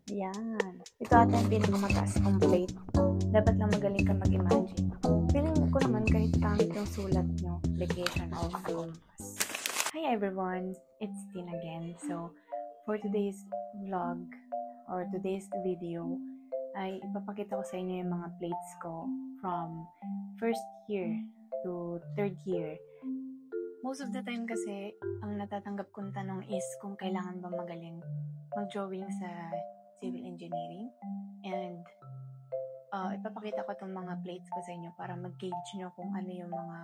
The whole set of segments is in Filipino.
Yan. Ito ata yung pinakamataas kong plate. Dapat lang magaling ka mag-imagine. Feeling ko naman kahit pangit yung sulat nyo, application of compass. Hi everyone! It's Tin again. So, for today's vlog or today's video, ay ipapakita ko sa inyo yung mga plates ko from first year to third year. Most of the time kasi, ang natatanggap kong tanong is kung kailangan ba magaling mag-drawing sa civil engineering. And ipapakita ko itong mga plates ko sa inyo para mag-gauge nyo kung ano yung mga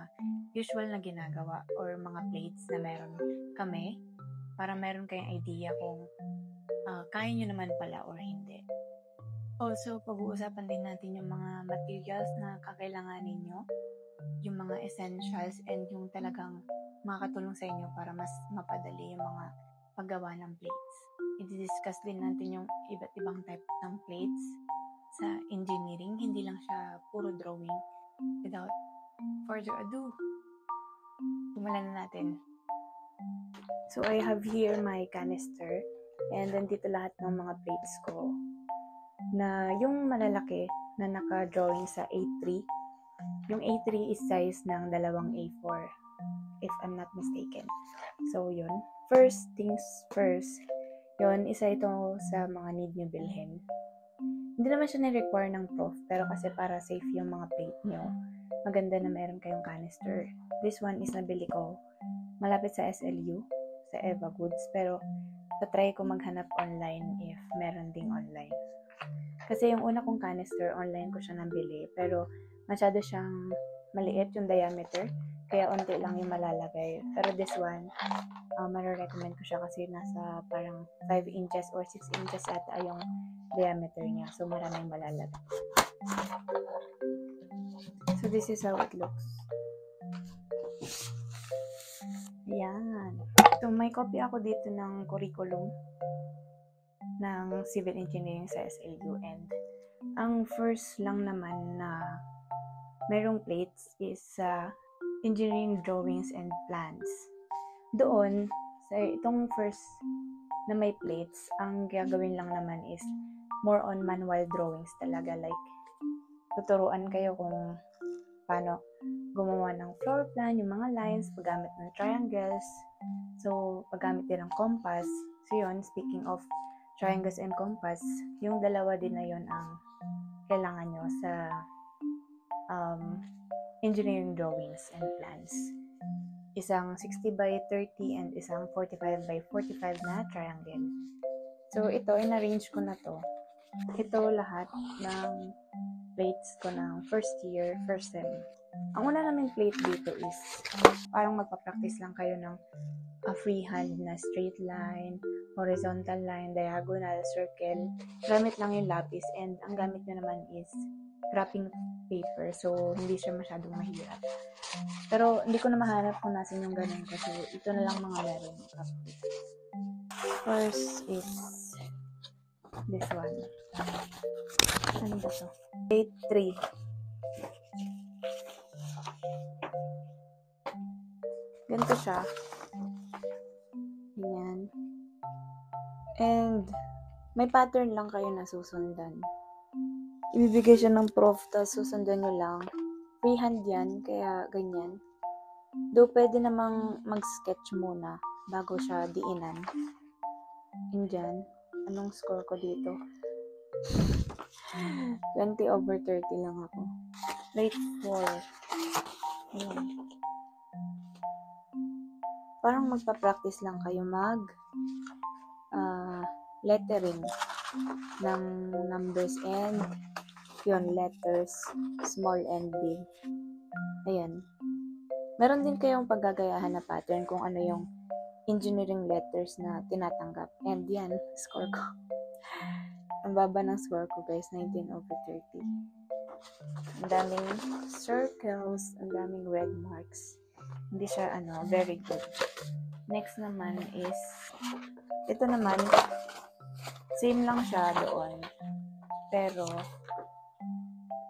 usual na ginagawa or mga plates na meron kami para meron kayong idea kung kaya nyo naman pala or hindi. Also, pag-uusapan din natin yung mga materials na kakailanganin nyo, yung mga essentials, and yung talagang makakatulong sa inyo para mas mapadali yung mga paggawa ng plates. I-discuss din natin yung iba't ibang type ng plates sa engineering. Hindi lang siya puro drawing. Without further ado, simulan na natin. So, I have here my canister. And nandito lahat ng mga plates ko. Na yung malalaki na naka-drawing sa A3. Yung A3 is size ng dalawang A4. If I'm not mistaken. So, yun. First things first. Yun, isa ito sa mga need nyo bilhin. Hindi naman siya ni-require ng prof, pero kasi para safe yung mga plate nyo, maganda na meron kayong canister. This one is nabili ko malapit sa SLU, sa Eva Goods, pero tatry ko maghanap online if meron ding online. Kasi yung una kong canister, online ko siya nabili, pero masyado siyang maliit yung diameter, kaya unti lang yung malalagay. Pero this one, marirecommend ko siya kasi nasa parang 5 inches or 6 inches ata yung diameter niya. So, maraming malalagay. So, this is how it looks. Ayan. So, may copy ako dito ng curriculum ng civil engineering sa SLU. And ang first lang naman na merong plates is engineering drawings and plans. Doon, sa itong first na may plates, ang gagawin lang naman is more on manual drawings talaga. Like, tuturuan kayo kung paano gumawa ng floor plan, yung mga lines, paggamit ng triangles, so paggamit din ng compass. So yun, speaking of triangles and compass, yung dalawa din na yun ang kailangan nyo sa engineering drawings and plans. Isang 60 by 30 and isang 45 by 45 na triangle. So ito, in-arrange ko na to. Ito lahat ng plates ko ng first year, first sem. Ang una naming plate dito is parang magpa-practice lang kayo ng freehand na straight line, horizontal line, diagonal, circle. Gamit lang yung lapis, and ang gamit nyo naman is wrapping paper. So, hindi siya masyadong mahirap. Pero, hindi ko na mahanap kung nasan yung ganun kasi ito na lang mga meron. First is this one. Ano ba to? Plate 3. Ganito siya. Ganyan. And, may pattern lang kayo na susundan. Ibibigay siya ng prof, tapos susundan nyo lang. Freehand yan, kaya ganyan. Though, pwede namang mag-sketch muna bago siya diinan. And dyan, anong score ko dito? 20/30 lang ako. Plate 4. Ayan. Parang magpa-practice lang kayo lettering ng numbers and yun, letters, small and big. Ayan. Meron din kayong paggagayahan na pattern kung ano yung engineering letters na tinatanggap. And yan, score ko. Ang baba ng score ko, guys, 19/30. Ang daming circles, ang daming red marks. Hindi siya, very good. Next naman is, ito naman, same lang siya doon. Pero,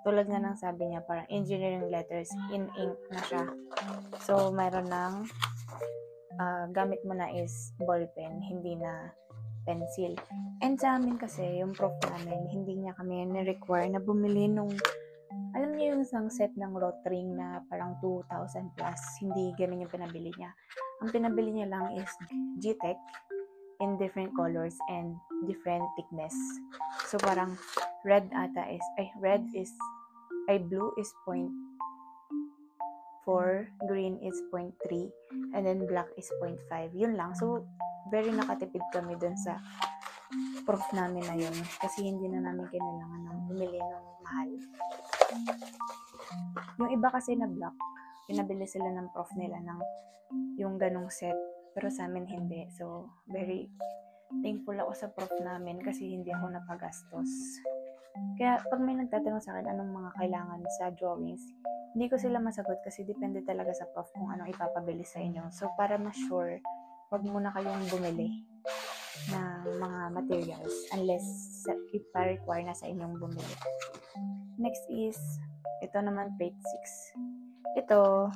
tulad nga ng sabi niya, parang engineering letters in ink na siya. So, mayroon ng, gamit mo na is ballpen, hindi na pencil. And sa amin kasi, yung prof namin, hindi niya kami ni-require na bumili nung, alam niyo yung isang set ng rotring na parang 2,000 plus, hindi ganun yung pinabili niya. Ang pinabili niya lang is G-Tech in different colors and different thickness. So parang blue is 0.4, green is 0.3, and then black is 0.5. Yun lang. So very nakatipid kami dun sa prof namin na yun kasi hindi na namin kailangan ng bumili ng mahal. Yung iba kasi na black, pinabili sila ng prof nila ng yung ganong set, pero sa amin hindi. So very thankful ako sa prof namin kasi hindi ako napagastos. Kaya pag may nagtatanong sa akin anong mga kailangan sa drawings, hindi ko sila masagot kasi depende talaga sa prof kung anong ipapabili sa inyo. So para ma-sure, wag muna kayong bumili ng mga materials unless ipa-require na sa inyong bumili. Next is, ito naman plate 6. Ito,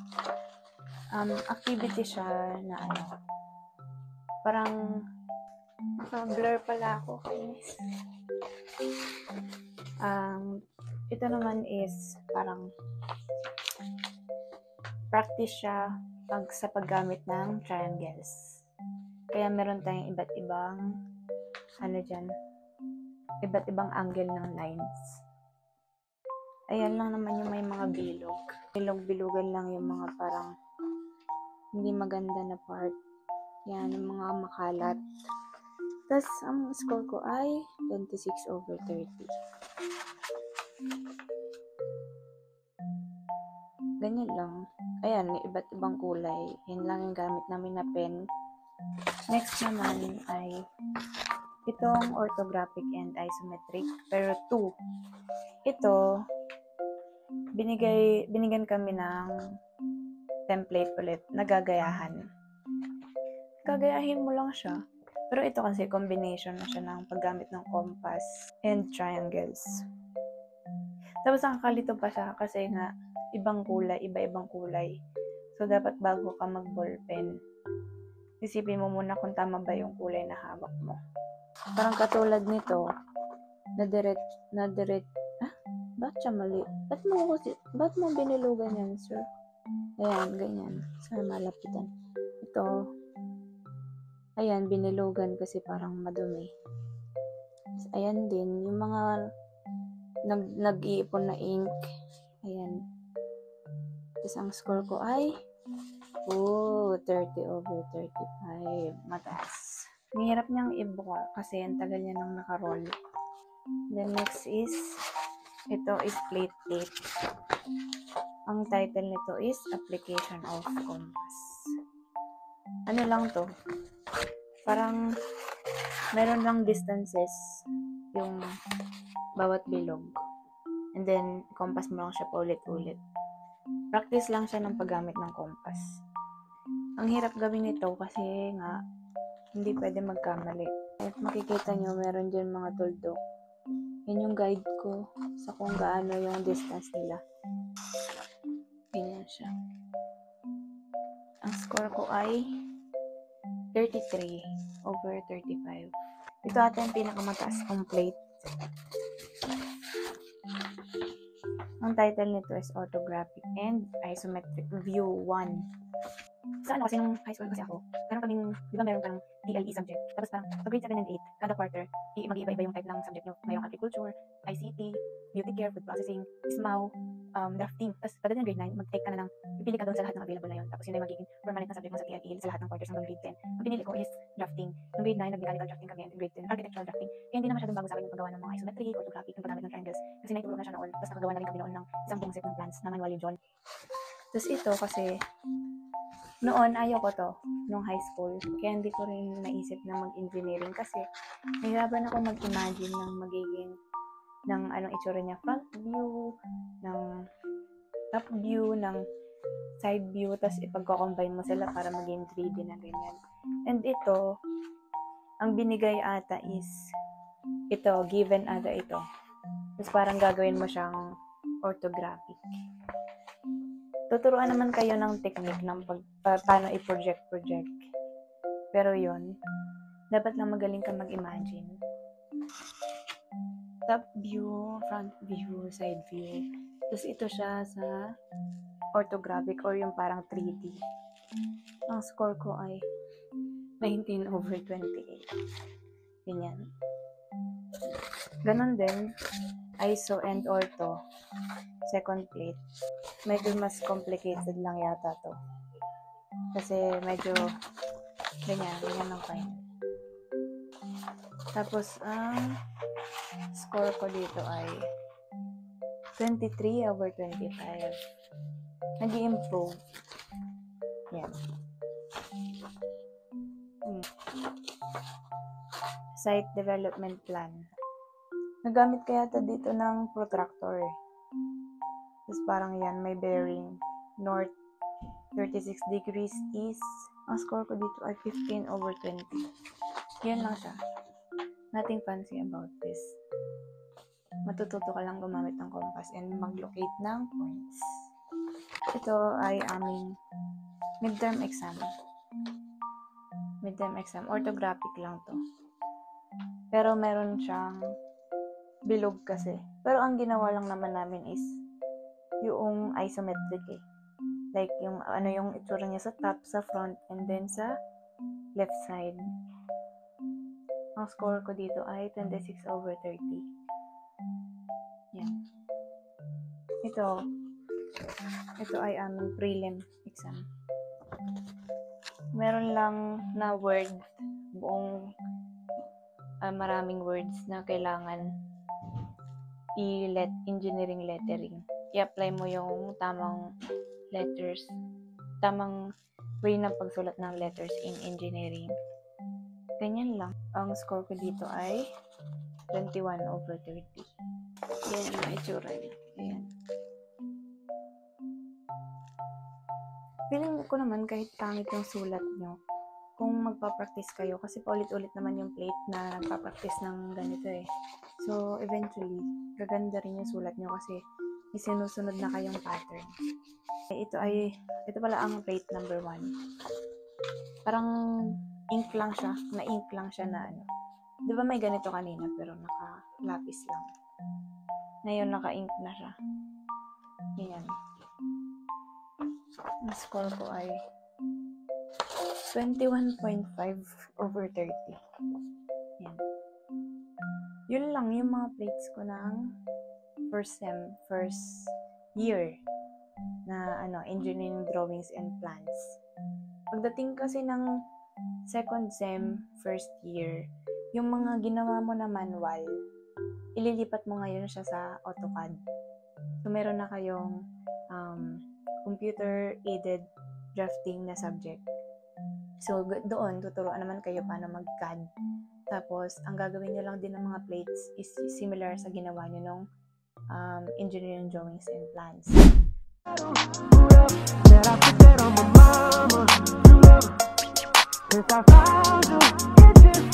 activity siya na parang blur pala ako. Ito naman is parang practice siya sa paggamit ng triangles. Kaya meron tayong iba't ibang iba't ibang angle ng lines. Ayan lang naman yung may mga bilog. Bilog-bilugan lang yung mga parang hindi maganda na part. Yan, yung mga makalat. Tapos, ang score ko ay 26/30. Ganyan lang. Ayan, may iba't ibang kulay. Yan lang yung gamit namin na pen. Next naman ay itong orthographic and isometric, pero 2. Ito, binigyan kami ng template ulit na gagayahan. Gagayahin mo lang siya. Pero ito kasi combination na siya ng paggamit ng compass and triangles. Tapos nakakalito pa siya kasi nga ibang kulay, iba-ibang kulay. So dapat bago ka mag-ballpen, isipin mo muna kung tama ba yung kulay na hawak mo. Parang katulad nito, ba't siya mali? Ba't mo binilugan yan, sir? Ayan, ganyan. Sir, malapitan. Ito, ayan, binilugan kasi parang madumi. Ayan din, yung mga nag-iipon na ink. Ayan. Tapos ang score ko ay 30/35. Mataas. Mahirap niyang ibuka kasi ang tagal niya nang nakaroll. Then next is, ito is plate 8. Ang title nito is Application of Compass. Ano lang to? Parang meron lang distances yung bawat bilog. And then, compass mo lang siya paulit-ulit. Practice lang siya ng paggamit ng compass. Ang hirap gawin nito kasi nga hindi pwede magkamali. At makikita nyo, meron dyan mga tuldok. Yan yung guide ko sa kung gaano yung distance nila. Ganyan siya. Ang score ko ay 33/35. Ito ata yung pinakamataas kong plate. Ang title nito is Orthographic and Isometric View 1. Sa kasi nung high school kasi ako, meron kaming, di ba meron kang DLE subject. Tapos parang sa grade 7 and 8, kada quarter, mag-iiba-iba yung type ng subject nyo. Mayroong agriculture, ICT, beauty care, food processing, SMAU, drafting. Tapos pagdating ng grade 9, mag-take ka na ng, pipili ka doon sa lahat ng available na yun. Tapos yun ay magiging permanent na subject mo sa DLE sa lahat ng quarters hanggang grade 10. Ang pinili ko is drafting. Noong grade 9, nag-mechanical drafting kami, and grade 10, architectural drafting. Kaya hindi na masyadong bago sa akin yung paggawa ng mga isometric, orthographic, yung paggamit ng triangles. Kasi naituro na siya noon. Tapos nakagawa na rin kami noon ng isang buong set ng plans na manual yung John. Tapos ito kasi, noon ayoko to, nung high school. Kaya hindi ko rin naisip na mag-engineering kasi nahirapan ako mag-imagine ng magiging ng anong itsura niya, front view, ng top view, ng side view, tapos ipagko-combine mo sila para maging 3D na ganyan. And ito, ang binigay ata is ito, given ata ito. Tapos parang gagawin mo siyang orthographic. Tuturuan naman kayo ng technique ng paano i-project. Pero yun, Dapat lang magaling ka mag-imagine. Top view, front view, side view. Tapos ito siya sa orthographic or yung parang 3D. Ang score ko ay 19/28. Ganyan. Ganon din, ISO and ortho, second plate. Medyo mas complicated lang yata to. Kasi medyo ganyan ang final. Tapos, ang score ko dito ay 23/25. Nag-i-improve. Yan. Site development plan. Nagamit kaya dito ng protractor. Tapos parang yan, may bearing. North, 36 degrees east. Ang score ko dito ay 15/20. Yan lang siya. Nothing fancy about this. Matututo ka lang gumamit ng compass and mag-locate ng points. Ito ay aming midterm exam. Midterm exam. Orthographic lang to. Pero meron siyang bilog kasi. Pero ang ginawa lang naman namin is yung isometric eh. Like yung yung itsura niya sa top, sa front, and then sa left side. Ang score ko dito ay 26/30. Yan. Ito ay aming prelim exam. Meron lang na word, buong maraming words na kailangan engineering lettering. I-apply mo yung tamang letters, tamang way ng pagsulat ng letters in engineering. Ganyan lang. Ang score ko dito ay 21/30. Yan ang itsura niya. Ayan. Feeling ko naman kahit pangit yung sulat nyo, kung magpa-practice kayo, kasi paulit-ulit naman yung plate na nagpa-practice ng ganito eh. So, eventually, gaganda rin yung sulat nyo kasi may sinusunod na kayong pattern. Ito pala ang plate number 1. Parang ink lang siya, na-ink lang siya na ano. Di ba may ganito kanina pero naka-lapis lang. Ngayon naka-ink na siya. Ayan. Ang score ko ay 21.5/30. Yan. Yun lang yung mga plates ko ng first year na engineering drawings and plans. Pagdating kasi ng second sem, first year, yung mga ginawa mo na manual, ililipat mo ngayon siya sa AutoCAD. So, meron na kayong computer-aided drafting na subject. So, doon, tuturuan naman kayo paano mag-CAD. Tapos, ang gagawin nyo lang din ng mga plates is similar sa ginawa nyo nung engineering drawings and plans. If I found you, it's just